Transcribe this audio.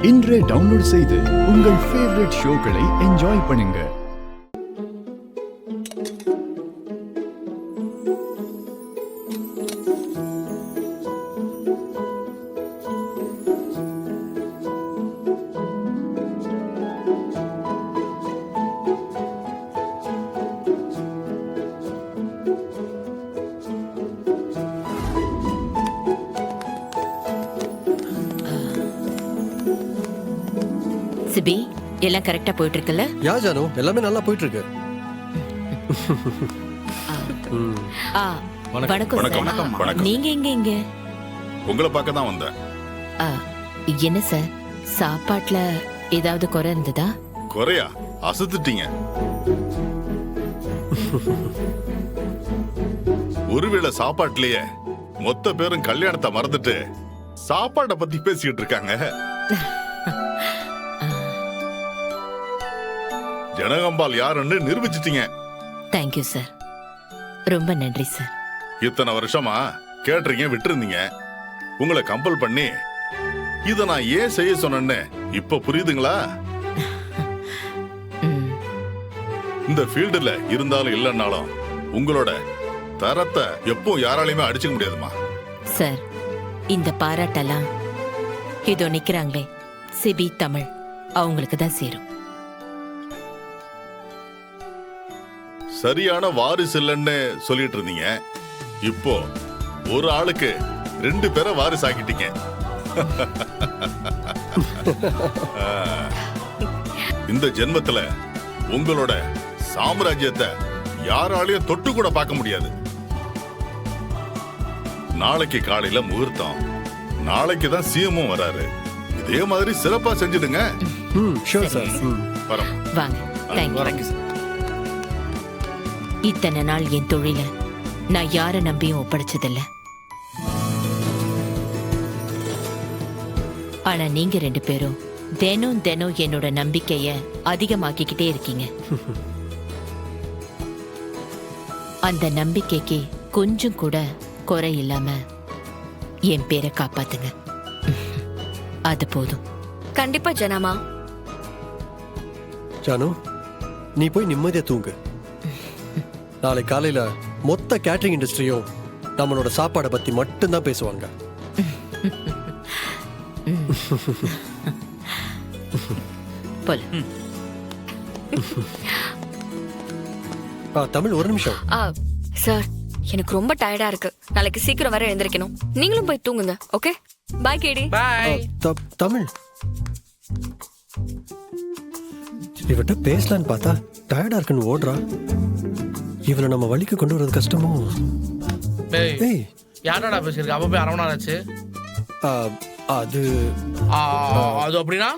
இன்றே டவுன்லோட் செய்து உங்கள் ஃபேவரட் ஷோக்களை என்ஜாய் பண்ணுங்க. சிபி, எல்லாம் கரெக்டா போயிட்டு இருக்குல்ல? யா ஜானு, எல்லாமே நல்லா போயிட்டு இருக்கு. வணக்கம் சார். நீங்க எங்க? உங்களை பார்க்க தான் வந்தேன். என்ன சார், சாப்பாட்டுல ஏதாவது குறை இருந்ததா? குறையா? அசத்துட்டீங்க. ஒருவேளை சாப்பாட்டுலயே மொத்த பேரும் கல்யாணத்தை மறந்துட்டு சாப்பாட்டை பத்தி பேசிக்கிட்டு இருக்காங்க. ஜனகம்பால் யாருன்னு நிரூபிச்சிட்டீங்க. தேங்க்யூ சார், ரொம்ப நன்றி சார். இத்தனை வருஷமா கேட்டீங்க, விட்டுருந்தீங்க. உங்களை கம்பல் பண்ணி இத நான் ஏன் செய்ய சொன்னேன்னு இப்ப புரியுதுங்களா? இந்த ஃபீல்டுல இருந்தாலும் இல்லைன்னாலும் உங்களோட தரத்தை எப்போ யாராலையுமே அடிச்சுக்க முடியாதுமா. சார், இந்த பாராட்டெல்லாம் இதோ நிக்கிறாங்களே சிபி தமிழ், அவங்களுக்கு தான் சேரும். சரியான வாரிசு இல்லைன்னு சொல்லிட்டு இருந்தீங்க. இப்போ ஒரு ஆளுக்கு 2 பேரை வாரிசு ஆக்கிட்டீங்க. இந்த ஜென்மத்துல உங்களோட சாம்ராஜ்யத்தை யாராலையும் தொட்டு கூட பார்க்க முடியாது. நாளைக்கு காலையில முகூர்த்தம். நாளைக்கு தான் சிஎம்மும் வராரு. இதே மாதிரி சிறப்பா செஞ்சிடுங்க. வாங்க. Thank you sir. இத்தனை நாள் என் தொழில நான் யார நம்பியும் ஒப்படைச்சதில்ல. ஆனா நீங்க 2 பேரும் தினம் தினம் என்னோட நம்பிக்கைய அதிகமாக்கிக்கிட்டே இருக்கீங்க. அந்த நம்பிக்கைக்கு கொஞ்சம் கூட குறை இல்லாம என் பேரை காப்பாத்துங்க. அது போதும். கண்டிப்பா ஜனமா. ஜானு, நீ போய் நிம்மதியா தூங்கு. நாளை காலையில மொத்த கேட்டரிங் இண்டஸ்ட்ரியும் நம்மளோட சாப்பாடை பத்தி மட்டும்தான் பேசுவாங்க. தமிழ், ஒரு நிமிஷம். சார், எனக்கு ரொம்ப டயர்டா இருக்கு. நாளைக்கு சீக்கிரம் வர எழுந்திருக்கணும். நீங்களும் போய் தூங்குங்க. ஓகே, பாய் கேடி. தமிழ், இவட்ட பேசலான்னு பார்த்தா டயர்டா இருக்குன்னு ஓடுறா. இவனை நம்ம வழிக்கு கொண்டு வரது கஷ்டமோ? யாரடா பேசிருக்க? அவ போய் 1/2 மணி நேரம் ஆச்சு. அது அது அப்படின்னா